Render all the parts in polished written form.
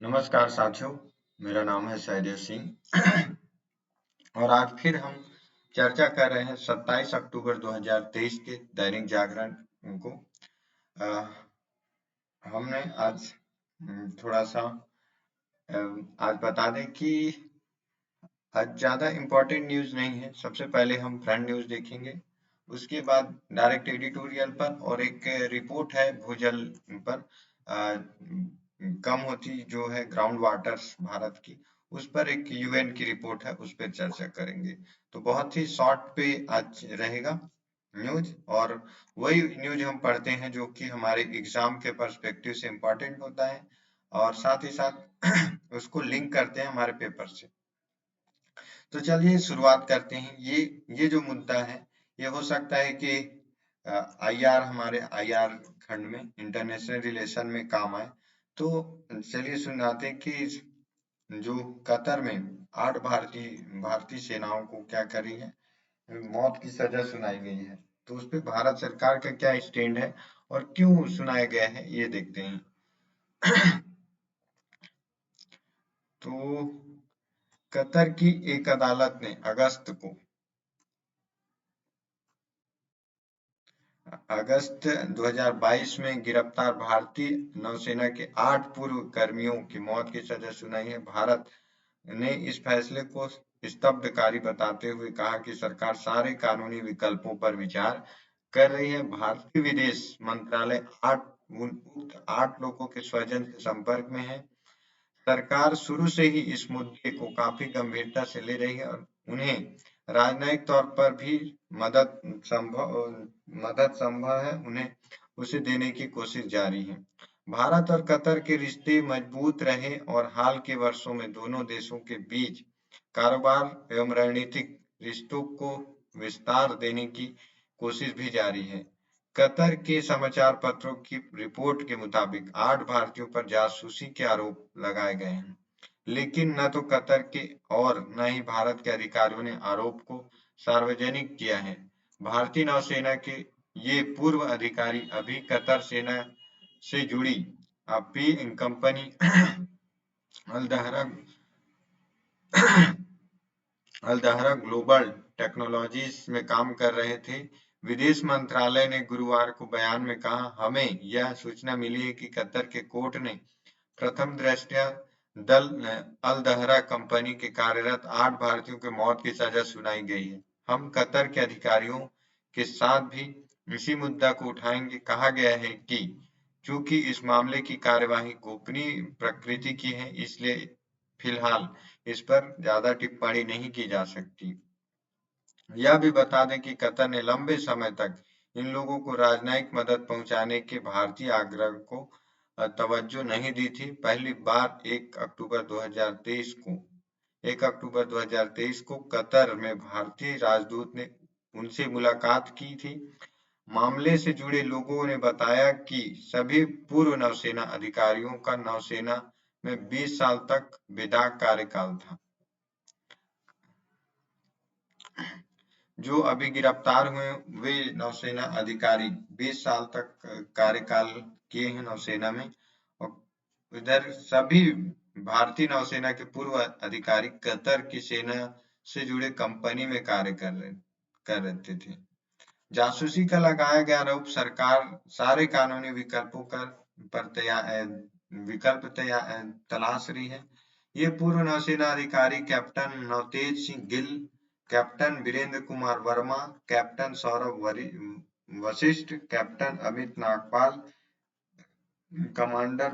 नमस्कार साथियों, मेरा नाम है सहदेव सिंह और आज फिर हम चर्चा कर रहे हैं 27 अक्टूबर 2023 के दैनिक जागरण को। अ, हमने आज थोड़ा सा आज बता दें कि आज ज्यादा इम्पोर्टेंट न्यूज नहीं है। सबसे पहले हम फ्रंट न्यूज देखेंगे, उसके बाद डायरेक्ट एडिटोरियल पर और एक रिपोर्ट है भूजल पर। कम होती जो है ग्राउंड वाटर्स भारत की, उस पर एक यूएन की रिपोर्ट है, उस पर चर्चा करेंगे। तो बहुत ही शॉर्ट पे आज रहेगा न्यूज, और वही न्यूज हम पढ़ते हैं जो कि हमारे एग्जाम के पर्सपेक्टिव से इम्पोर्टेंट होता है, और साथ ही साथ उसको लिंक करते हैं हमारे पेपर से। तो चलिए शुरुआत करते हैं। ये जो मुद्दा है, ये हो सकता है कि आईआर हमारे आईआर खंड में इंटरनेशनल रिलेशन में काम आए। तो चलिए सुनाते हैं कि जो कतर में 8 भारतीय भारतीय सेनाओं को क्या करी है, मौत की सजा सुनाई गई है। तो उस पे भारत सरकार का क्या स्टैंड है और क्यों सुनाया गया है, ये देखते हैं। तो कतर की एक अदालत ने अगस्त 2022 में गिरफ्तार भारतीय नौसेना के 8 पूर्व कर्मियों की मौत की सजा सुनाई है। भारत ने इस फैसले को स्तब्धकारी बताते हुए कहा कि सरकार सारे कानूनी विकल्पों पर विचार कर रही है। भारतीय विदेश मंत्रालय उक्त 8 लोगों के स्वजन के संपर्क में है। सरकार शुरू से ही इस मुद्दे को काफी गंभीरता से ले रही है और उन्हें राजनयिक तौर पर भी मदद संभव मदद संभव है, उन्हें उसे देने की कोशिश जारी है। भारत और कतर के रिश्ते मजबूत रहे और हाल के वर्षों में दोनों देशों के बीच कारोबार एवं रणनीतिक रिश्तों को विस्तार देने की कोशिश भी जारी है। कतर के समाचार पत्रों की रिपोर्ट के मुताबिक 8 भारतीयों पर जासूसी के आरोप लगाए गए हैं, लेकिन न तो कतर के और न ही भारत के अधिकारियों ने आरोप को सार्वजनिक किया है। भारतीय नौसेना के ये पूर्व अधिकारी अभी कतर सेना से जुड़ी पी कंपनी अल अलदहरा ग्लोबल टेक्नोलॉजीज में काम कर रहे थे। विदेश मंत्रालय ने गुरुवार को बयान में कहा, हमें यह सूचना मिली है कि कतर के कोर्ट ने प्रथम दृष्टया दल अलदहरा कंपनी के कार्यरत 8 भारतीयों की मौत की सजा सुनाई गई है। हम कतर के अधिकारियों के साथ भी इसी मुद्दा को उठाएंगे। कहा गया है कि चूंकि इस मामले की कार्यवाही गोपनीय प्रकृति की है, इसलिए फिलहाल इस पर ज्यादा टिप्पणी नहीं की जा सकती। यह भी बता दें कि कतर ने लंबे समय तक इन लोगों को राजनयिक मदद पहुंचाने के भारतीय आग्रह को तवज्जो नहीं दी थी। पहली बार 1 अक्टूबर 2023 को कतर में भारतीय राजदूत ने उनसे मुलाकात की थी। मामले से जुड़े लोगों ने बताया कि सभी पूर्व नौसेना अधिकारियों का नौसेना में 20 साल तक विदाग कार्यकाल था। जो अभी गिरफ्तार हुए वे नौसेना अधिकारी 20 साल तक कार्यकाल किए हैं नौसेना में, और इधर सभी भारतीय नौसेना के पूर्व अधिकारी कतर की सेना से जुड़े कंपनी में कार्य कर रहे थे। जासूसी का लगाया गया आरोप सरकार सारे कानूनी विकल्पों पर तलाश रही है। ये पूर्व नौसेना अधिकारी captain Navtej Singh Gill, captain Virendra Kumar Verma, captain Saurabh Vashisht, captain Amit Nagpal, commander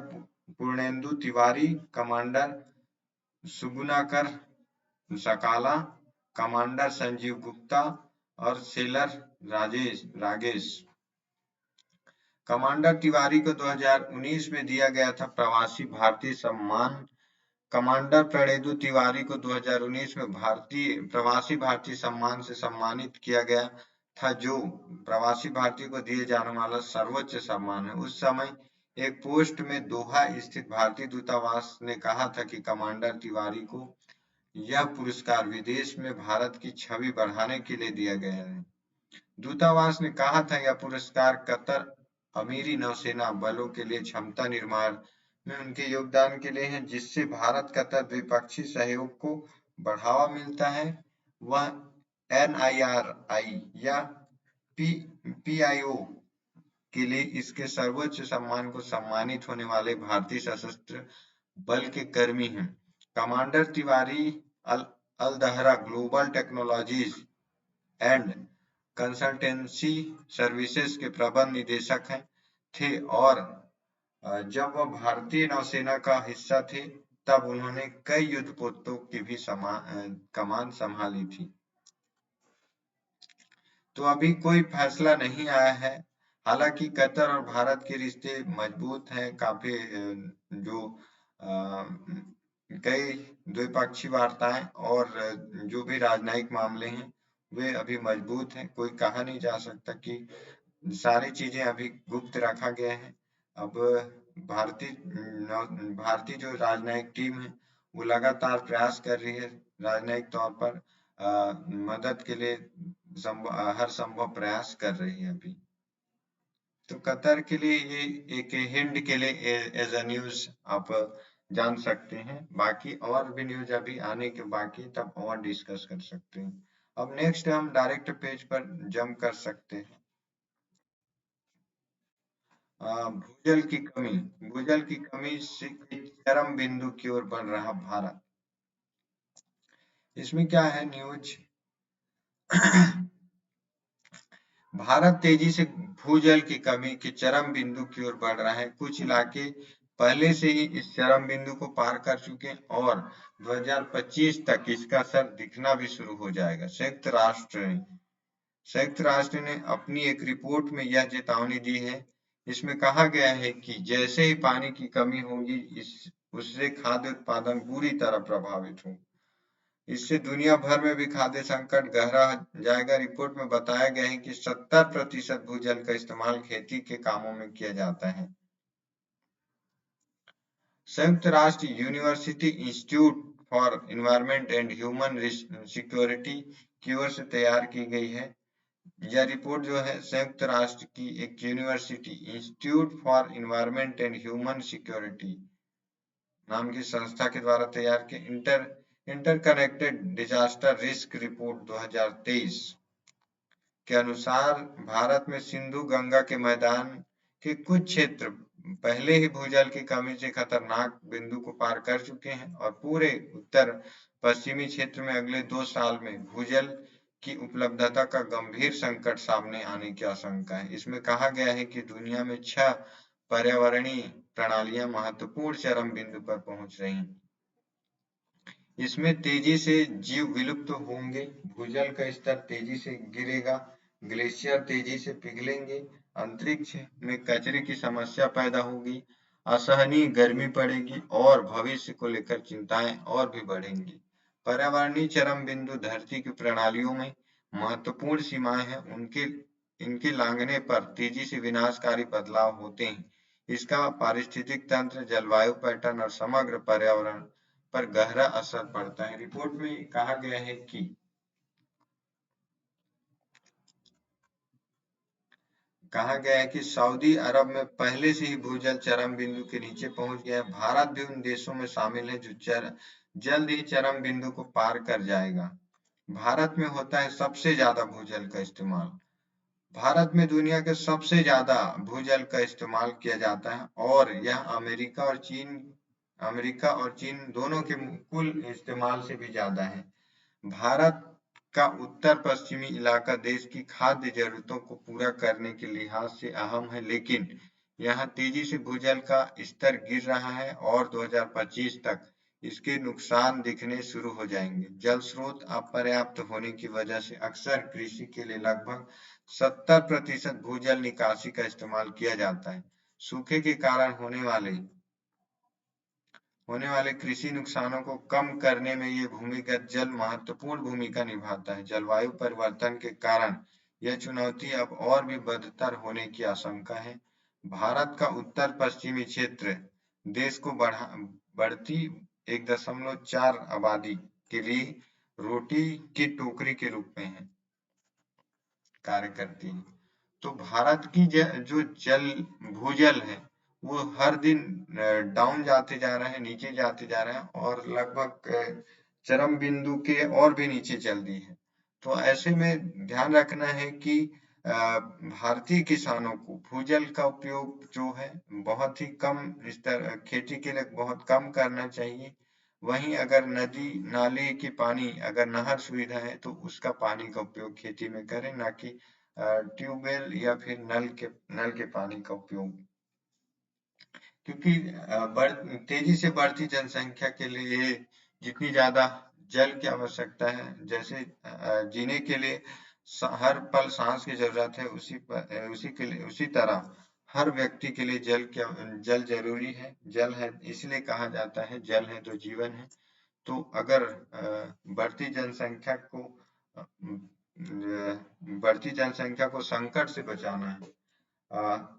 Purnendu Tiwari, commander Sugunakar Sakala, commander Sanjeev Gupta और सेलर रागेश। कमांडर तिवारी को 2019 में दिया गया था प्रवासी भारतीय सम्मान। कमांडर प्रणेदु तिवारी को 2019 में प्रवासी भारतीय सम्मान से सम्मानित किया गया था, जो प्रवासी भारतीय को दिए जाने वाला सर्वोच्च सम्मान है। उस समय एक पोस्ट में दोहा स्थित भारतीय दूतावास ने कहा था कि कमांडर तिवारी को यह पुरस्कार विदेश में भारत की छवि बढ़ाने के लिए दिया गया है। दूतावास ने कहा था यह पुरस्कार कतर अमीरी नौसेना बलों के लिए क्षमता निर्माण में उनके योगदान के लिए हैं, जिससे भारत कतर द्विपक्षीय सहयोग को बढ़ावा मिलता है। वह NIRI या PIO के लिए इसके सर्वोच्च सम्मान को सम्मानित होने वाले भारतीय सशस्त्र बल के कर्मी हैं। Commander Tiwari Al Al Dahra global technologies and consultancy services के प्रबंध निदेशक हैं थे, और जब वह भारतीय नौसेना का हिस्सा थे तब उन्होंने कई युद्धपोतों की भी कमान संभाली थी। तो अभी कोई फैसला नहीं आया है। हालांकि कतर और भारत के रिश्ते मजबूत हैं, काफी जो कई द्विपक्षीय वार्ताएं और जो भी राजनयिक मामले हैं वे अभी मजबूत हैं। कोई कहा नहीं जा सकता कि सारी चीजें अभी गुप्त रखा गया है। अब भारतीय जो राजनयिक टीम है वो लगातार प्रयास कर रही है, राजनयिक तौर पर मदद के लिए हर संभव प्रयास कर रही है अभी। तो कतर के लिए ये एक हिंट के लिए एज अ न्यूज आप जान सकते हैं। बाकी और भी न्यूज अभी आने के बाकी, तब और डिस्कस कर सकते हैं। अब नेक्स्ट हम डायरेक्ट पेज पर जंप कर सकते हैं। भूजल की कमी से चरम बिंदु की ओर बढ़ रहा भारत। इसमें क्या है न्यूज? भारत तेजी से भूजल की कमी के चरम बिंदु की ओर बढ़ रहा है। कुछ इलाके पहले से ही इस चरम बिंदु को पार कर चुके हैं और 2025 तक इसका असर दिखना भी शुरू हो जाएगा। संयुक्त राष्ट्र ने अपनी एक रिपोर्ट में यह चेतावनी दी है। इसमें कहा गया है कि जैसे ही पानी की कमी होगी, उससे खाद्य उत्पादन बुरी तरह प्रभावित होगा। इससे दुनिया भर में भी खाद्य संकट गहरा जाएगा। रिपोर्ट में बताया गया है कि 70% भूजल का इस्तेमाल खेती के कामों में किया जाता है। संयुक्त राष्ट्र university institute for environment and human security की ओर से तैयार की गई है। यह रिपोर्ट जो है संयुक्त राष्ट्र की एक university institute for environment and human security नाम की संस्था के द्वारा तैयार की इंटरकनेक्टेड डिजास्टर रिस्क रिपोर्ट 2023 के अनुसार भारत में सिंधु गंगा के मैदान के कुछ क्षेत्र पहले ही भूजल की कमी से खतरनाक बिंदु को पार कर चुके हैं और पूरे उत्तर पश्चिमी क्षेत्र में अगले 2 साल में भूजल की उपलब्धता का गंभीर संकट सामने आने की आशंका है। इसमें कहा गया है कि दुनिया में 6 पर्यावरणीय प्रणालियां महत्वपूर्ण चरम बिंदु पर पहुंच रही हैं। इसमें तेजी से जीव विलुप्त होंगे, भूजल का स्तर तेजी से गिरेगा, ग्लेशियर तेजी से पिघलेंगे, अंतरिक्ष में कचरे की समस्या पैदा होगी, असहनीय गर्मी पड़ेगी और भविष्य को लेकर चिंताएं और भी बढ़ेंगी। पर्यावरणीय चरम बिंदु धरती की प्रणालियों में महत्वपूर्ण सीमाएं हैं, इनके लांघने पर तेजी से विनाशकारी बदलाव होते हैं। इसका पारिस्थितिक तंत्र, जलवायु पैटर्न और समग्र पर्यावरण पर गहरा असर पड़ता है। रिपोर्ट में कहा गया है कि सऊदी अरब में पहले से ही भूजल चरम बिंदु के नीचे पहुंच गया है। भारत भी उन देशों में शामिल है जो जल्द ही चरम बिंदु को पार कर जाएगा। भारत में होता है सबसे ज्यादा भूजल का इस्तेमाल। भारत में दुनिया के सबसे ज्यादा भूजल का इस्तेमाल किया जाता है और यह अमेरिका और चीन दोनों के कुल इस्तेमाल से भी ज्यादा है। भारत का उत्तर पश्चिमी इलाका देश की खाद्य जरूरतों को पूरा करने के लिहाज से अहम है, लेकिन यहाँ तेजी से भूजल का स्तर गिर रहा है और 2025 तक इसके नुकसान दिखने शुरू हो जाएंगे। जल स्रोत अपर्याप्त होने की वजह से अक्सर कृषि के लिए लगभग 70% भूजल निकासी का इस्तेमाल किया जाता है। सूखे के कारण होने वाले कृषि नुकसानों को कम करने में ये भूमिगत जल महत्वपूर्ण भूमिका निभाता है। जलवायु परिवर्तन के कारण यह चुनौती अब और भी बदतर होने की आशंका है। भारत का उत्तर पश्चिमी क्षेत्र देश को बढ़ती 1.4 आबादी के लिए रोटी की टोकरी के रूप में है कार्य करती है। तो भारत की जो भूजल है वो हर दिन डाउन जाते जा रहे हैं, नीचे जाते जा रहे हैं, और लगभग चरम बिंदु के और भी नीचे चल दी है। तो ऐसे में ध्यान रखना है कि भारतीय किसानों को भूजल का उपयोग जो है बहुत ही कम, इस तरह खेती के लिए बहुत कम करना चाहिए। वहीं अगर नदी नाले के पानी, अगर नहर सुविधा है तो उसका पानी का उपयोग खेती में करें, ना कि ट्यूबवेल या फिर नल के पानी का उपयोग। क्योंकि तेजी से बढ़ती जनसंख्या के लिए जितनी ज्यादा जल की आवश्यकता है, जैसे जीने के लिए हर पल सांस की जरूरत है, उसी के लिए, उसी तरह हर व्यक्ति के लिए जल जरूरी है। जल है इसलिए कहा जाता है जल है तो जीवन है। तो अगर बढ़ती जनसंख्या को अ, बढ़ती जनसंख्या को संकट से बचाना है,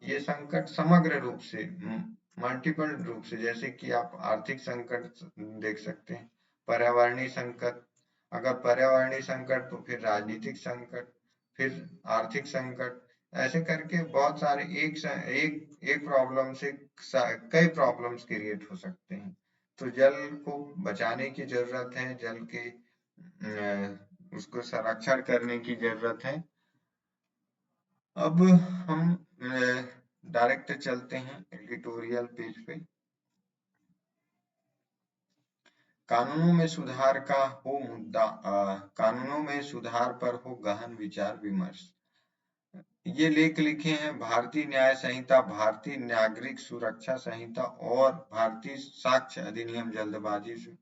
ये संकट समग्र रूप से, मल्टीपल रूप से, जैसे कि आप आर्थिक संकट देख सकते हैं, पर्यावरणीय संकट, अगर पर्यावरणीय संकट तो फिर राजनीतिक संकट, फिर आर्थिक संकट, ऐसे करके बहुत सारे एक प्रॉब्लम से कई प्रॉब्लम्स क्रिएट हो सकते हैं। तो जल को बचाने की जरूरत है, जल के उसको संरक्षण करने की जरूरत है। अब हम डायरेक्ट चलते हैं एडिटोरियल पेज पे। कानूनों में सुधार का हो मुद्दा, कानूनों में सुधार पर हो गहन विचार विमर्श। ये लेख लिखे हैं भारतीय न्याय संहिता, भारतीय नागरिक सुरक्षा संहिता और भारतीय साक्ष्य अधिनियम जल्दबाजी से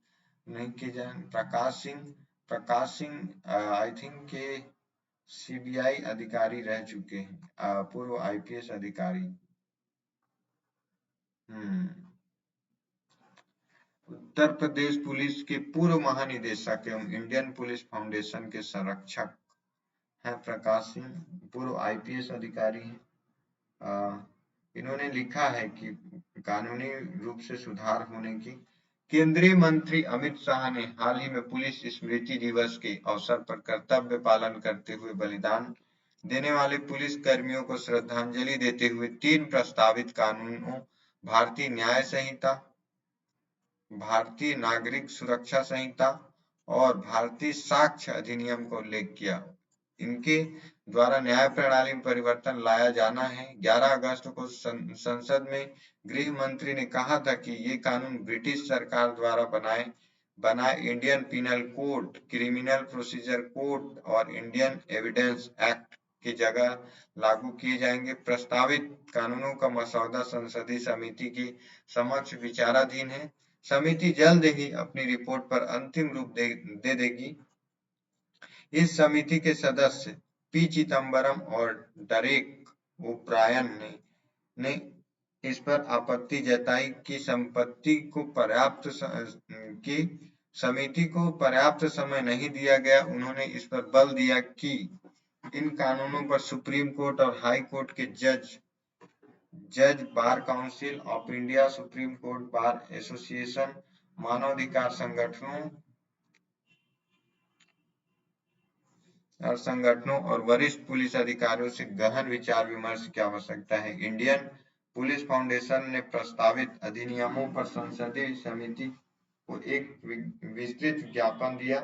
नहीं किए जाए। प्रकाश सिंह आई थिंक के सीबीआई अधिकारी रह चुके हैं, पूर्व आईपीएस अधिकारी। हम्म। उत्तर प्रदेश पुलिस के पूर्व महानिदेशक एवं इंडियन पुलिस फाउंडेशन के संरक्षक हैं प्रकाश सिंह, पूर्व आईपीएस अधिकारी हैं। इन्होंने लिखा है कि कानूनी रूप से सुधार होने की। केंद्रीय मंत्री अमित शाह ने हाल ही में पुलिस स्मृति दिवस के अवसर पर कर्तव्य पालन करते हुए बलिदान देने वाले पुलिस कर्मियों को श्रद्धांजलि देते हुए 3 प्रस्तावित कानूनों, भारतीय न्याय संहिता, भारतीय नागरिक सुरक्षा संहिता और भारतीय साक्ष्य अधिनियम का उल्लेख किया। इनके द्वारा न्याय प्रणाली में परिवर्तन लाया जाना है। 11 अगस्त को संसद में गृह मंत्री ने कहा था कि ये कानून ब्रिटिश सरकार द्वारा बनाए Indian penal code, criminal procedure code और इंडियन एविडेंस एक्ट की जगह लागू किए जाएंगे। प्रस्तावित कानूनों का मसौदा संसदीय समिति की समक्ष विचाराधीन है। समिति जल्द ही अपनी रिपोर्ट पर अंतिम रूप दे देगी। इस समिति के सदस्य पी चिदम्बरम और डेरेक ओब्रायन ने इस पर आपत्ति जताई कि कि समिति को पर्याप्त समय नहीं दिया गया। उन्होंने इस पर बल दिया कि इन कानूनों पर सुप्रीम कोर्ट और हाई कोर्ट के जज, bar council of India, supreme court bar association, मानवाधिकार संगठनों और वरिष्ठ पुलिस अधिकारियों से गहन विचार विमर्श की आवश्यकता है। इंडियन पुलिस फाउंडेशन ने प्रस्तावित अधिनियमों पर संसदीय समिति को एक विस्तृत ज्ञापन दिया।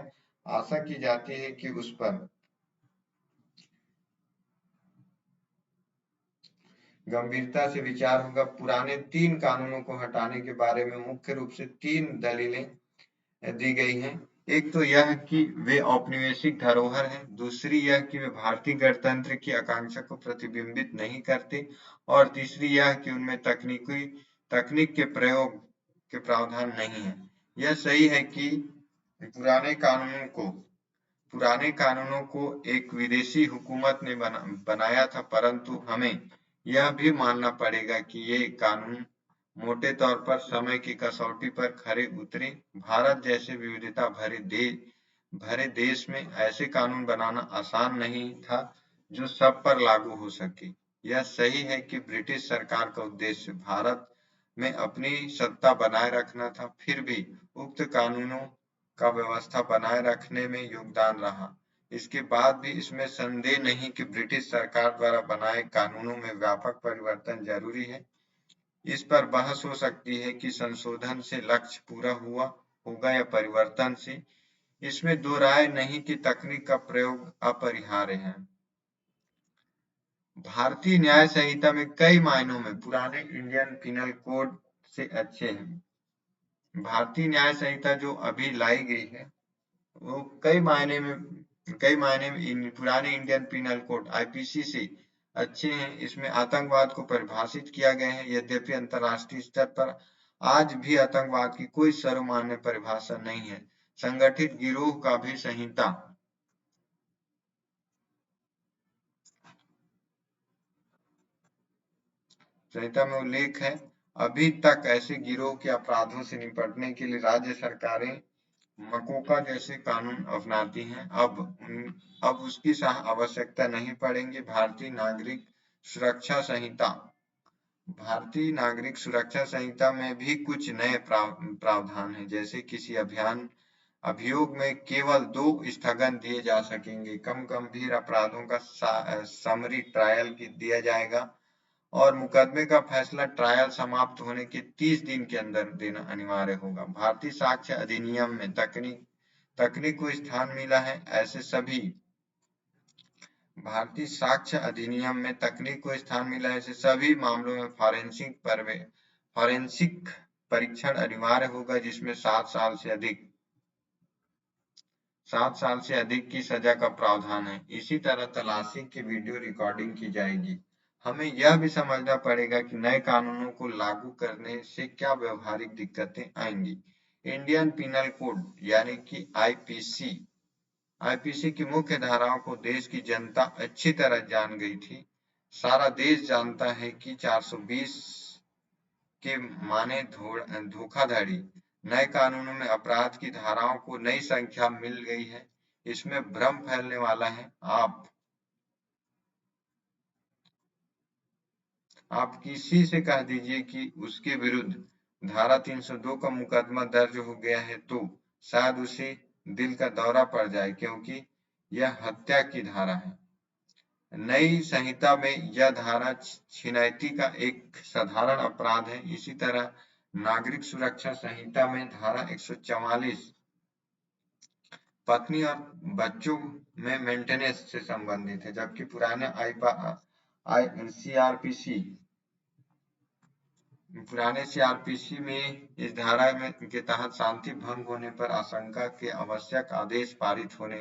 आशा की जाती है कि उस पर गंभीरता से विचार होगा। पुराने 3 कानूनों को हटाने के बारे में मुख्य रूप से 3 दलीलें दी गई हैं। एक तो यह कि वे औपनिवेशिक धरोहर हैं, दूसरी यह कि वे भारतीय गणतंत्र की आकांक्षा को प्रतिबिंबित नहीं करते, और तीसरी यह कि उनमें तकनीक के प्रयोग के प्रावधान नहीं है। यह सही है कि पुराने कानूनों को पुराने कानूनों को एक विदेशी हुकूमत ने बनाया था, परंतु हमें यह भी मानना पड़ेगा कि ये कानून मोटे तौर पर समय की कसौटी पर खरे उतरे। भारत जैसे विविधता भरे देश में ऐसे कानून बनाना आसान नहीं था जो सब पर लागू हो सके। यह सही है कि ब्रिटिश सरकार का उद्देश्य भारत में अपनी सत्ता बनाए रखना था, फिर भी उक्त कानूनों का व्यवस्था बनाए रखने में योगदान रहा। इसके बाद भी इसमें संदेह नहीं कि ब्रिटिश सरकार द्वारा बनाए कानूनों में व्यापक परिवर्तन जरूरी है। इस पर बहस हो सकती है कि संशोधन से लक्ष्य पूरा हुआ होगा या परिवर्तन से। इसमें दो राय नहीं कि तकनीक का प्रयोग अपरिहार्य है। भारतीय न्याय संहिता में कई मायनों में पुराने इंडियन पिनल कोड से अच्छे हैं। भारतीय न्याय संहिता जो अभी लाई गई है वो कई मायने में पुराने इंडियन पिनल कोड आईपीसी से अच्छे हैं। इसमें आतंकवाद को परिभाषित किया गया है। यद्यपि अंतर्राष्ट्रीय स्तर पर आज भी आतंकवाद की कोई सर्वमान्य परिभाषा नहीं है। संगठित गिरोह का भी संहिता में उल्लेख है। अभी तक ऐसे गिरोह के अपराधों से निपटने के लिए राज्य सरकारें मकोका जैसे कानून अपनाती हैं। अब उसकी आवश्यकता नहीं पड़ेगी। भारतीय नागरिक सुरक्षा संहिता में भी कुछ नए प्रावधान हैं, जैसे किसी अभियोग में केवल 2 स्थगन दिए जा सकेंगे। कम गंभीर अपराधों का समरी ट्रायल दिया जाएगा और मुकदमे का फैसला ट्रायल समाप्त होने के 30 दिन के अंदर देना अनिवार्य होगा। भारतीय साक्ष्य अधिनियम में तकनीक को स्थान मिला है। ऐसे सभी मामलों में फॉरेंसिक परीक्षण अनिवार्य होगा, जिसमें 7 साल से अधिक की सजा का प्रावधान है। इसी तरह तलाशी की वीडियो रिकॉर्डिंग की जाएगी। हमें यह भी समझना पड़ेगा कि नए कानूनों को लागू करने से क्या व्यवहारिक दिक्कतें आएंगी। इंडियन पिनल कोड यानी कि आईपीसी की मुख्य धाराओं को देश की जनता अच्छी तरह जान गई थी। सारा देश जानता है कि 420 के माने धोखाधड़ी। नए कानूनों में अपराध की धाराओं को नई संख्या मिल गई है। इसमें भ्रम फैलने वाला है। आप किसी से कह दीजिए कि उसके विरुद्ध धारा 302 का मुकदमा दर्ज हो गया है तो शायद उसे दिल का दौरा पड़ जाए, क्योंकि यह हत्या की धारा है। नई संहिता में यह धारा छिनैती का एक साधारण अपराध है। इसी तरह नागरिक सुरक्षा संहिता में धारा 144 पत्नी और बच्चों में मेंटेनेंस से संबंधित है, जबकि पुराने सीआरपीसी में इस धारा के तहत शांति भंग होने पर आशंका के आवश्यक आदेश पारित होने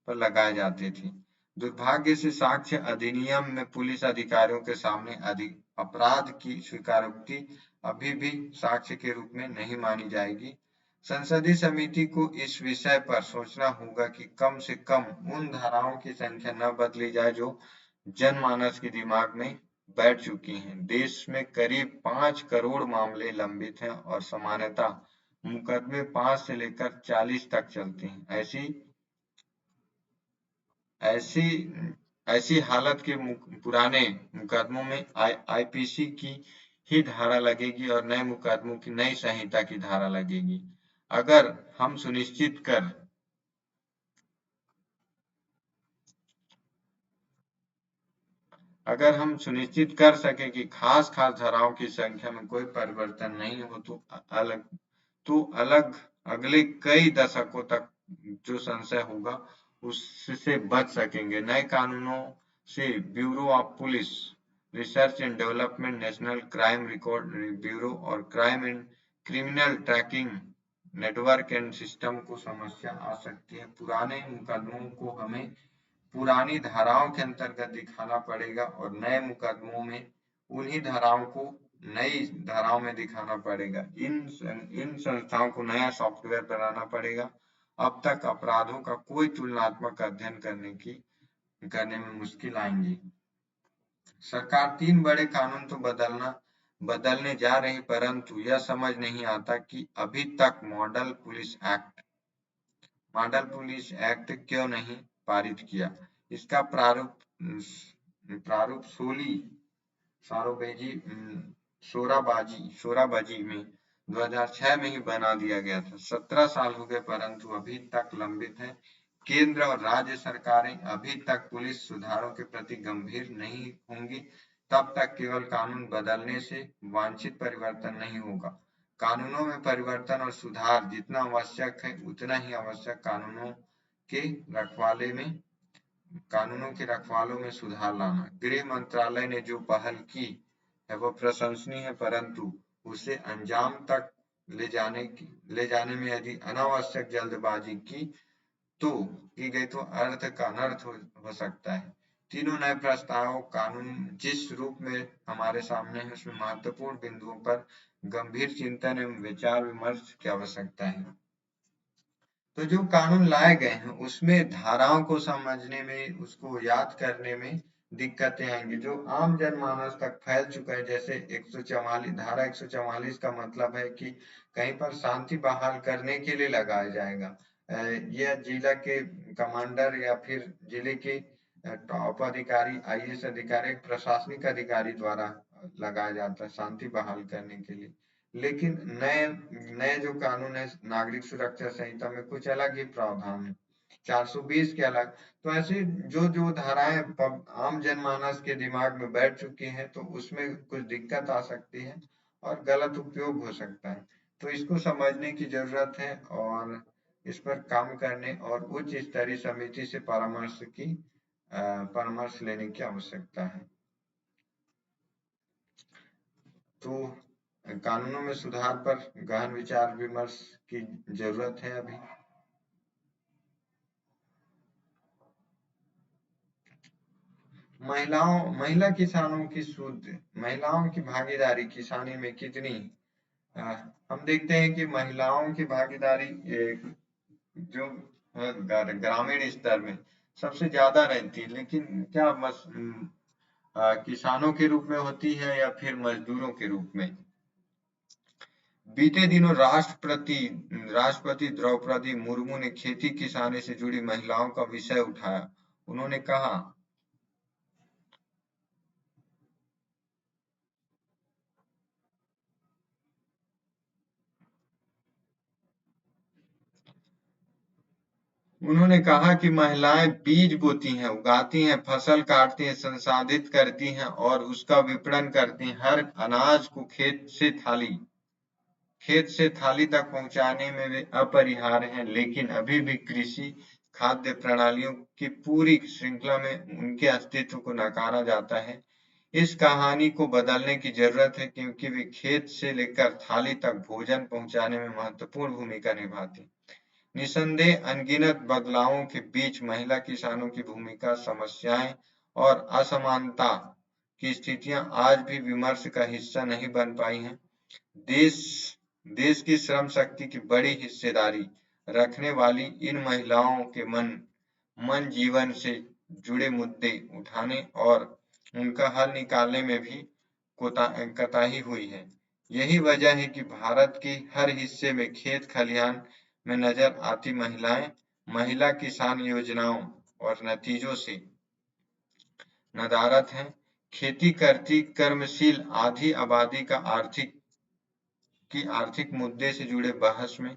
पर लगाए जाते थे। दुर्भाग्य से साक्ष्य अधिनियम में पुलिस अधिकारियों के सामने अपराध की स्वीकारोक्ति अभी भी साक्ष्य के रूप में नहीं मानी जाएगी। संसदीय समिति को इस विषय पर सोचना होगा कि कम से कम उन धाराओं की संख्या न बदली जाए जो जनमानस के दिमाग में बैठ चुकी हैं। देश में करीब 5 करोड़ मामले लंबित हैं और सामान्यतः मुकदमे 5 से लेकर 40 तक चलते हैं। ऐसी हालत के पुराने मुकदमों में आईपीसी की ही धारा लगेगी और नए मुकदमों की नई संहिता की धारा लगेगी। अगर हम सुनिश्चित कर सके कि खास धाराओं की संख्या में कोई परिवर्तन नहीं हो तो अगले कई दशकों तक जो संशय होगा उससे बच सकेंगे। नए कानूनों से bureau of police research and development, national crime record bureau और crime and criminal tracking network and system को समस्या आ सकती है। पुराने मुकदमों को हमें पुरानी धाराओं के अंतर्गत दिखाना पड़ेगा और नए मुकदमों में उन्हीं धाराओं को नई धाराओं में दिखाना पड़ेगा। इन संस्थाओं को नया सॉफ्टवेयर बनाना पड़ेगा। अब तक अपराधों का कोई तुलनात्मक अध्ययन करने में मुश्किल आएंगी। सरकार 3 बड़े कानून तो बदलने जा रही, परंतु यह समझ नहीं आता कि अभी तक मॉडल पुलिस एक्ट क्यों नहीं पारित किया। इसका प्रारूप शोराबाजी में 2006 में ही बना दिया गया था। 17 साल हो गए परंतु अभी तक लंबित है। केंद्र और राज्य सरकारें अभी तक पुलिस सुधारों के प्रति गंभीर नहीं होंगी। तब तक केवल कानून बदलने से वांछित परिवर्तन नहीं होगा। कानूनों में परिवर्तन और सुधार जितना आवश्यक है उतना ही आवश्यक के रखवाले में कानूनों के रखवालों में सुधार लाना। गृह मंत्रालय ने जो पहल की है वह प्रशंसनीय है, परंतु उसे अंजाम तक ले जाने में यदि अनावश्यक जल्दबाजी की गई तो अर्थ का अनर्थ हो सकता है। तीनों नए प्रस्ताव कानून जिस रूप में हमारे सामने है उसमें महत्वपूर्ण बिंदुओं पर गंभीर चिंतन एवं विचार विमर्श की आवश्यकता है। तो जो कानून लाए गए हैं उसमें धाराओं को समझने में, उसको याद करने में दिक्कतें आएंगी जो आम जनमानस तक फैल चुका है। जैसे 144 धारा 144 का मतलब है कि कहीं पर शांति बहाल करने के लिए लगाया जाएगा। यह जिला के कमांडर या फिर जिले के टॉप अधिकारी, आईएएस अधिकारी, प्रशासनिक अधिकारी द्वारा लगाया जाता है शांति बहाल करने के लिए। लेकिन नए नए जो कानून है नागरिक सुरक्षा संहिता में कुछ अलग ही प्रावधान है, 420 के अलग। तो ऐसे जो जो धाराएं आम जनमानस के दिमाग में बैठ चुकी हैं तो उसमें कुछ दिक्कत आ सकती है और गलत उपयोग हो सकता है। तो इसको समझने की जरूरत है और इस पर काम करने और उच्च स्तरीय समिति से परामर्श लेने की आवश्यकता है। तो कानूनों में सुधार पर गहन विचार विमर्श की जरूरत है अभी। महिला किसानों की महिलाओं की भागीदारी किसानी में कितनी, अ, हम देखते हैं कि महिलाओं की भागीदारी जो ग्रामीण स्तर में सबसे ज्यादा रहती है, लेकिन क्या किसानों के रूप में होती है या फिर मजदूरों के रूप में। बीते दिनों राष्ट्रपति द्रौपदी मुर्मू ने खेती किसानी से जुड़ी महिलाओं का विषय उठाया। उन्होंने कहा उन्होंने कहा कि महिलाएं बीज बोती हैं, उगाती हैं, फसल काटती हैं, संसाधित करती हैं और उसका विपणन करती हैं। हर अनाज को खेत से थाली तक पहुंचाने में वे अपरिहार्य हैं, लेकिन अभी भी कृषि खाद्य प्रणालियों की पूरी श्रृंखला में उनके अस्तित्व को नकारा जाता है। इस कहानी को बदलने की जरूरत है क्योंकि वे खेत से लेकर थाली तक भोजन पहुंचाने में महत्वपूर्ण भूमिका निभाती हैं। निसंदेह अनगिनत बदलावों के बीच महिला किसानों की भूमिका, समस्याएं और असमानता की स्थितियां आज भी विमर्श का हिस्सा नहीं बन पाई हैं। देश देश की श्रम शक्ति की बड़ी हिस्सेदारी रखने वाली इन महिलाओं के मन जीवन से जुड़े मुद्दे उठाने और उनका हल निकालने में भी कताही हुई है। यही वजह है कि भारत के हर हिस्से में खेत खलिहान में नजर आती महिलाएं महिला किसान योजनाओं और नतीजों से नदारद हैं। खेती करती कर्मशील आधी आबादी का आर्थिक मुद्दे से जुड़े बहस में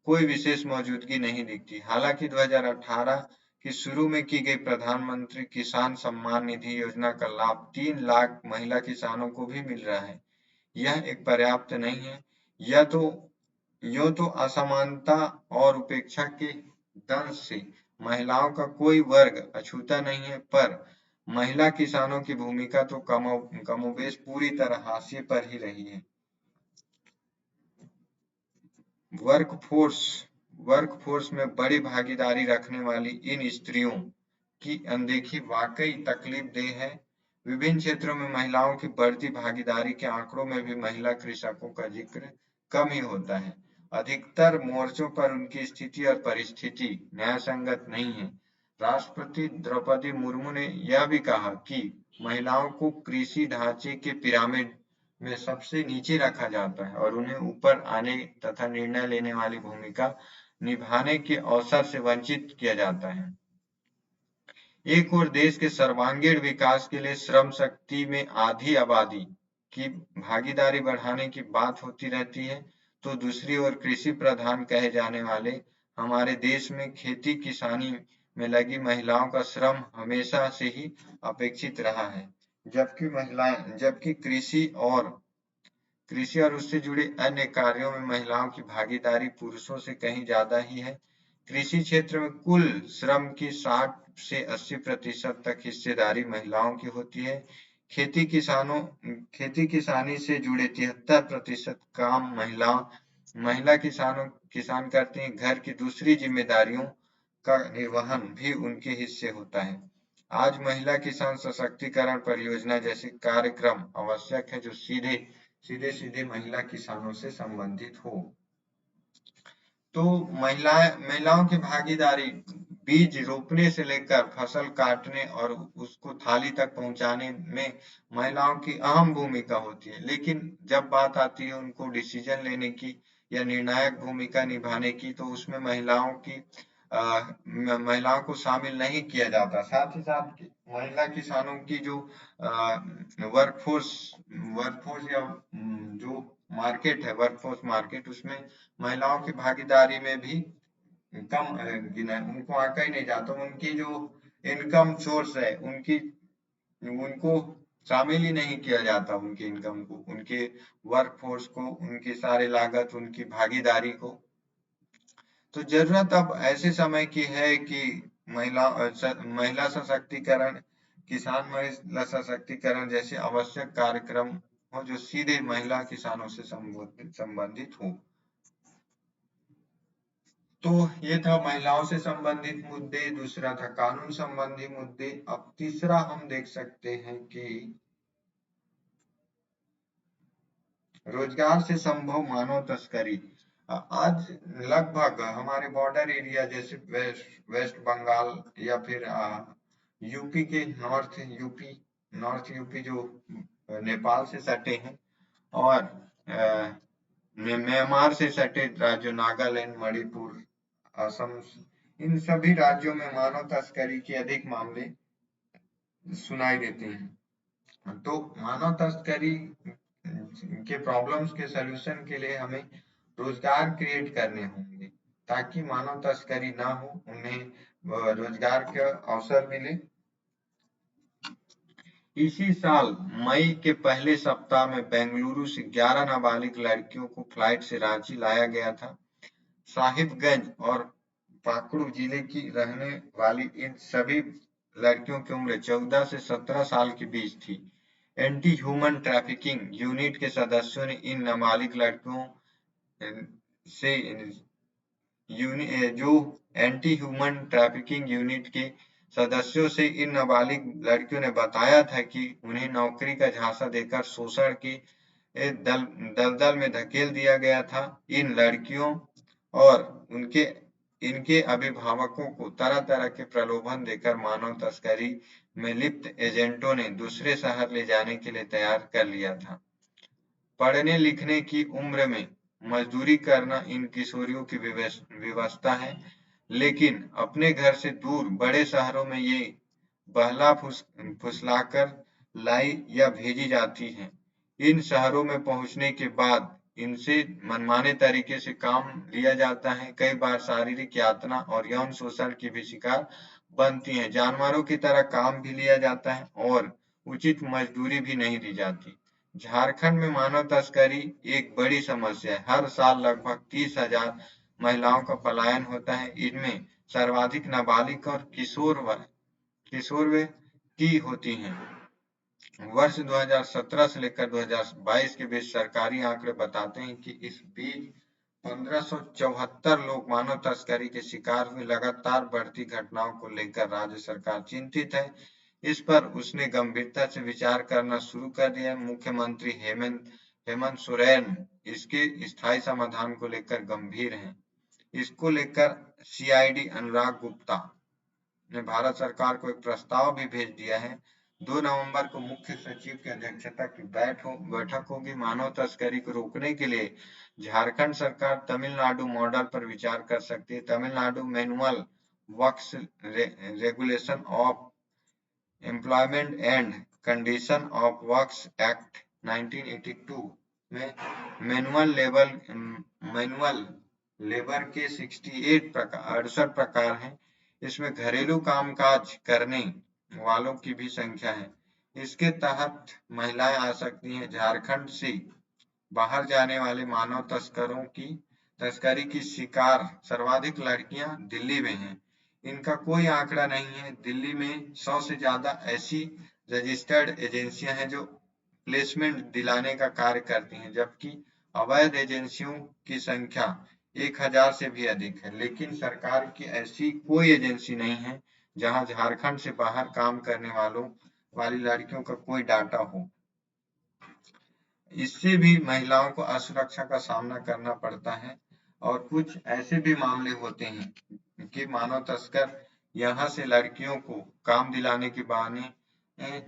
कोई विशेष मौजूदगी नहीं दिखती। हालांकि 2018 की शुरू में की गई प्रधानमंत्री किसान सम्मान निधि योजना का लाभ 3 लाख महिला किसानों को भी मिल रहा है। यह एक पर्याप्त नहीं है। यह तो यूं तो असमानता और उपेक्षा के दंश से महिलाओं का कोई वर्ग अछूता नहीं है, पर महिला किसानों की भूमिका तो कमोबेश पूरी तरह हाशिए पर ही रही है। वर्कफोर्स वर्कफोर्स में बड़ी भागीदारी रखने वाली इन स्त्रियों की अनदेखी वाकई तकलीफदेह है। विभिन्न क्षेत्रों में महिलाओं की बढ़ती भागीदारी के आंकड़ों में भी महिला कृषकों का जिक्र कम ही होता है। अधिकतर मोर्चों पर उनकी स्थिति और परिस्थिति न्यायसंगत नहीं है। राष्ट्रपति द्रौपदी मुर्मू ने यह भी कहा कि महिलाओं को कृषि ढांचे के पिरामिड में सबसे नीचे रखा जाता है और उन्हें ऊपर आने तथा निर्णय लेने वाली भूमिका निभाने के अवसर से वंचित किया जाता है। एक ओर देश के सर्वांगीण विकास के लिए श्रम शक्ति में आधी आबादी की भागीदारी बढ़ाने की बात होती रहती है, तो दूसरी ओर कृषि प्रधान कहे जाने वाले हमारे देश में खेती किसानी में लगी महिलाओं का श्रम हमेशा से ही अपेक्षित रहा है। जबकि कृषि और उससे जुड़े अन्य कार्यों में महिलाओं की भागीदारी पुरुषों से कहीं ज्यादा ही है। कृषि क्षेत्र में कुल श्रम की 60 से 80% तक हिस्सेदारी महिलाओं की होती है। खेती किसानी से जुड़े 73% काम महिला किसान करते हैं। घर की दूसरी जिम्मेदारियों का निर्वहन भी उनके हिस्से होता है। आज महिला किसान सशक्तिकरण परियोजना जैसे कार्यक्रम आवश्यक है जो सीधे सीधे महिला किसानों से संबंधित हो। तो महिलाओं की भागीदारी बीज रोपने से लेकर फसल काटने और उसको थाली तक पहुंचाने में महिलाओं की अहम भूमिका होती है। लेकिन जब बात आती है उनको डिसीजन लेने की या निर्णायक भूमिका निभाने की, तो उसमें महिलाओं को शामिल नहीं किया जाता। साथ ही साथ महिला किसानों की जो वर्कफोर्स वर्कफोर्स या जो मार्केट है, वर्कफोर्स मार्केट, उसमें महिलाओं की भागीदारी में भी कम उनको आंका ही नहीं जाता। उनकी जो इनकम सोर्स है उनको शामिल ही नहीं किया जाता। उनकी इनकम को, उनके वर्कफोर्स को, उनकी सारी लागत, उनकी भागीदारी को। तो जरूरत अब ऐसे समय की है कि महिला सशक्तिकरण, किसान महिला सशक्तिकरण जैसे आवश्यक कार्यक्रम हो जो सीधे महिला किसानों से संबंधित हो। तो ये था महिलाओं से संबंधित मुद्दे। दूसरा था कानून संबंधी मुद्दे। अब तीसरा हम देख सकते हैं कि रोजगार से संभव मानव तस्करी। आज लगभग हमारे बॉर्डर एरिया जैसे वेस्ट बंगाल या फिर यूपी के नॉर्थ यूपी जो नेपाल से सटे हैं, और म्यांमार से सटे राज्य नागालैंड, मणिपुर, असम, इन सभी राज्यों में मानव तस्करी के अधिक मामले सुनाई देते हैं। तो मानव तस्करी के प्रॉब्लम्स के सलूशन के लिए हमें रोजगार क्रिएट करने होंगे ताकि मानव तस्करी ना हो, उन्हें रोजगार का अवसर मिले। इसी साल मई के पहले सप्ताह में बेंगलुरु से 11 नाबालिग लड़कियों को फ्लाइट से रांची लाया गया था। साहिबगंज और पाकुड़ जिले की रहने वाली इन सभी लड़कियों की उम्र 14 से 17 साल के बीच थी। एंटी ह्यूमन ट्रैफिकिंग यूनिट के सदस्यों ने इन नाबालिग लड़कियों से जो एंटी ह्यूमन ट्रैफिकिंग यूनिट के सदस्यों से इन नाबालिग लड़कियों ने बताया था कि उन्हें नौकरी का झांसा देकर शोषण के दलदल में धकेल दिया गया था। इन लड़कियों और इनके अभिभावकों को तरह तरह के प्रलोभन देकर मानव तस्करी में लिप्त एजेंटों ने दूसरे शहर ले जाने के लिए तैयार कर लिया था। पढ़ने लिखने की उम्र में मजदूरी करना इन किशोरियों की व्यवस्था है, लेकिन अपने घर से दूर बड़े शहरों में ये बहला फुसलाकर लाई या भेजी जाती हैं। इन शहरों में पहुंचने के बाद इनसे मनमाने तरीके से काम लिया जाता है। कई बार शारीरिक यातना और यौन शोषण की भी शिकार बनती हैं। जानवरों की तरह काम भी लिया जाता है और उचित मजदूरी भी नहीं दी जाती। झारखंड में मानव तस्करी एक बड़ी समस्या है। हर साल लगभग 30,000 महिलाओं का पलायन होता है। इनमें सर्वाधिक नाबालिग और किशोर की होती हैं। वर्ष 2017 से लेकर 2022 के बीच सरकारी आंकड़े बताते हैं कि इस बीच 1574 लोग मानव तस्करी के शिकार हुए। लगातार बढ़ती घटनाओं को लेकर राज्य सरकार चिंतित है। इस पर उसने गंभीरता से विचार करना शुरू कर दिया। मुख्यमंत्री हेमंत सोरेन इसके स्थायी समाधान को लेकर गंभीर हैं। इसको लेकर सीआईडी अनुराग गुप्ता ने भारत सरकार को एक प्रस्ताव भी भेज दिया है। 2 नवंबर को मुख्य सचिव की अध्यक्षता की बैठक होगी। मानव तस्करी को रोकने के लिए झारखंड सरकार तमिलनाडु मॉडल पर विचार कर सकती है। Tamil Nadu manual works regulation of employment and condition of works act 1982 में मैनुअल लेबर के 68 प्रकार हैं। इसमें घरेलू कामकाज करने वालों की भी संख्या है। इसके तहत महिलाएं आ सकती हैं। झारखंड से बाहर जाने वाले मानव तस्करी की शिकार सर्वाधिक लड़कियां दिल्ली में हैं। इनका कोई आंकड़ा नहीं है। दिल्ली में 100 से ज्यादा ऐसी रजिस्टर्ड एजेंसियां हैं जो प्लेसमेंट दिलाने का कार्य करती हैं, जबकि अवैध एजेंसियों की संख्या 1000 से भी अधिक है। लेकिन सरकार की ऐसी कोई एजेंसी नहीं है जहां झारखंड से बाहर काम करने वाली लड़कियों का कोई डाटा हो। इससे भी महिलाओं को असुरक्षा का सामना करना पड़ता है। और कुछ ऐसे भी मामले होते हैं कि मानव तस्कर यहाँ से लड़कियों को काम दिलाने के बहाने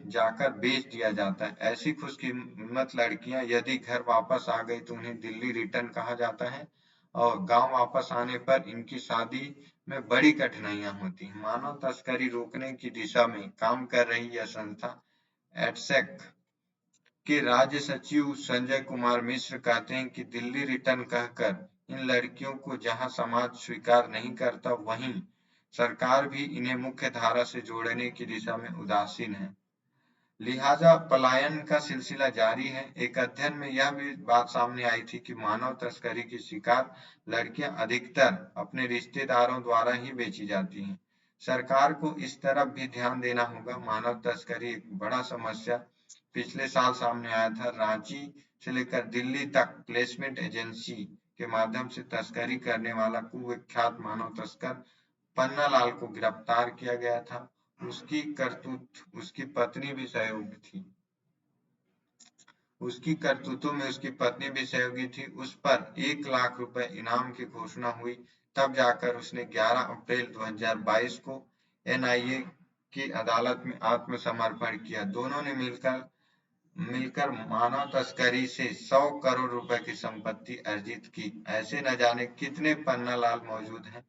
जाकर बेच दिया जाता है। ऐसी खुशकिस्मत लड़कियां यदि घर वापस आ गई तो उन्हें दिल्ली रिटर्न कहा जाता है और गांव वापस आने पर इनकी शादी में बड़ी कठिनाइयां होती हैं। मानव तस्करी रोकने की दिशा में काम कर रही यह संस्था एडसेक के राज्य सचिव संजय कुमार मिश्र कहते हैं कि दिल्ली रिटर्न कहकर इन लड़कियों को जहां समाज स्वीकार नहीं करता, वहीं सरकार भी इन्हें मुख्य धारा से जोड़ने की दिशा में उदासीन है। लिहाजा पलायन का सिलसिला जारी है। एक अध्ययन में यह भी बात सामने आई थी कि मानव तस्करी की शिकार लड़कियां अधिकतर अपने रिश्तेदारों द्वारा ही बेची जाती हैं। सरकार को इस तरफ भी ध्यान देना होगा। मानव तस्करी एक बड़ा समस्या पिछले साल सामने आया था। रांची से लेकर दिल्ली तक प्लेसमेंट एजेंसी के माध्यम से तस्करी करने वाला कुख्यात मानव तस्कर पन्नालाल को गिरफ्तार किया गया था। उसकी करतूत उसकी पत्नी भी सहयोगी थी। उसकी करतूतों में उसकी पत्नी भी सहयोगी थी। उस पर 1 लाख रुपए इनाम की घोषणा हुई। तब जाकर उसने 11 अप्रैल 2022 को एनआईए की अदालत में आत्मसमर्पण किया। दोनों ने मिलकर मिलकर मानव तस्करी से 100 करोड़ रुपए की संपत्ति अर्जित की। ऐसे न जाने कितने पन्नालाल मौजूद हैं।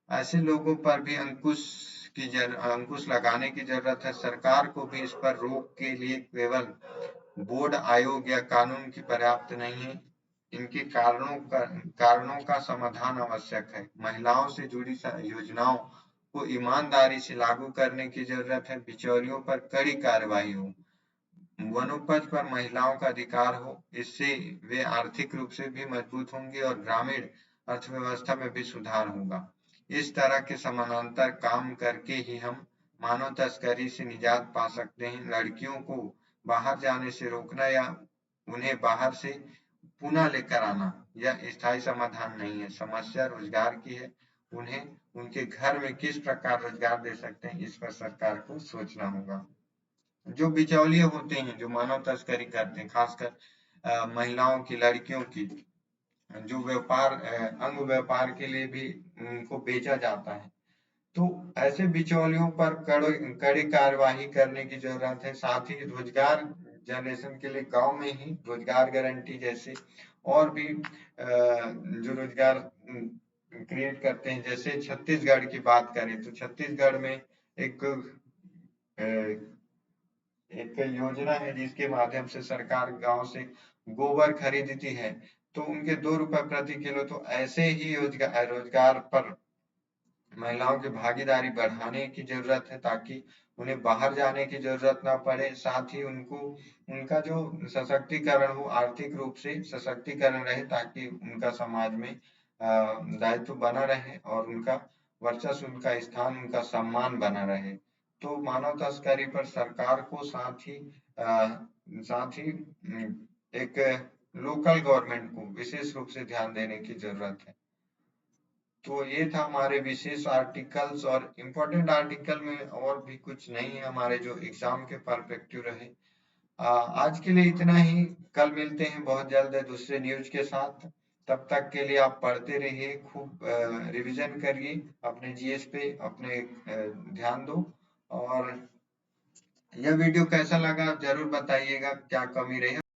ऐसे लोगों पर भी अंकुश लगाने की जरूरत है। सरकार को भी इस पर रोक के लिए केवल बोर्ड आयोग या कानून की पर्याप्त नहीं है। इनके कारणों का समाधान आवश्यक है। महिलाओं से जुड़ी योजनाओं को ईमानदारी से लागू करने की जरूरत है। बिचौलियों पर कड़ी कार्रवाई हो। वनोपज पर महिलाओं का अधिकार हो। इससे वे आर्थिक रूप से भी मजबूत होंगे और ग्रामीण अर्थव्यवस्था में भी सुधार होगा। इस तरह के समानांतर काम करके ही हम मानव तस्करी से निजात पा सकते हैं। लड़कियों को बाहर जाने से रोकना या उन्हें बाहर से पुनः लेकर आना यह स्थायी समाधान नहीं है। समस्या रोजगार की है। उन्हें उनके घर में किस प्रकार रोजगार दे सकते हैं, इस पर सरकार को सोचना होगा। जो बिचौलिए होते हैं, जो मानव तस्करी करते हैं, खासकर महिलाओं की, लड़कियों की, जो अंग व्यापार के लिए भी उनको बेचा जाता है, तो ऐसे बिचौलियों पर कड़ी कार्यवाही करने की जरूरत है। साथ ही रोजगार जनरेशन के लिए गांव में ही रोजगार गारंटी जैसे और भी जो रोजगार क्रिएट करते हैं। जैसे छत्तीसगढ़ की बात करें तो छत्तीसगढ़ में एक योजना है जिसके माध्यम से सरकार गांव से गोबर खरीदती है, तो उनके 2 रुपए प्रति किलो। तो ऐसे ही रोजगार पर महिलाओं की भागीदारी बढ़ाने की जरूरत है ताकि उन्हें बाहर जाने की जरूरत ना पड़े। साथ ही उनका जो सशक्तिकरण हो, आर्थिक रूप से सशक्तिकरण रहे, ताकि उनका समाज में दायित्व बना रहे और उनका वर्चस्व, उनका स्थान, उनका सम्मान बना रहे। तो मानव तस्करी पर सरकार को साथ ही एक लोकल गवर्नमेंट को विशेष रूप से ध्यान देने की जरूरत है। तो ये था हमारे विशेष आर्टिकल्स, और इम्पोर्टेंट आर्टिकल में और भी कुछ नहीं है हमारे जो एग्जाम के परस्पेक्टिव रहे। आज के लिए इतना ही। कल मिलते हैं बहुत जल्द दूसरे न्यूज के साथ। तब तक के लिए आप पढ़ते रहिए, खूब रिवीजन करिए, अपने जीएस पे अपने ध्यान दो। और यह वीडियो कैसा लगा जरूर बताइएगा, क्या कमी रही।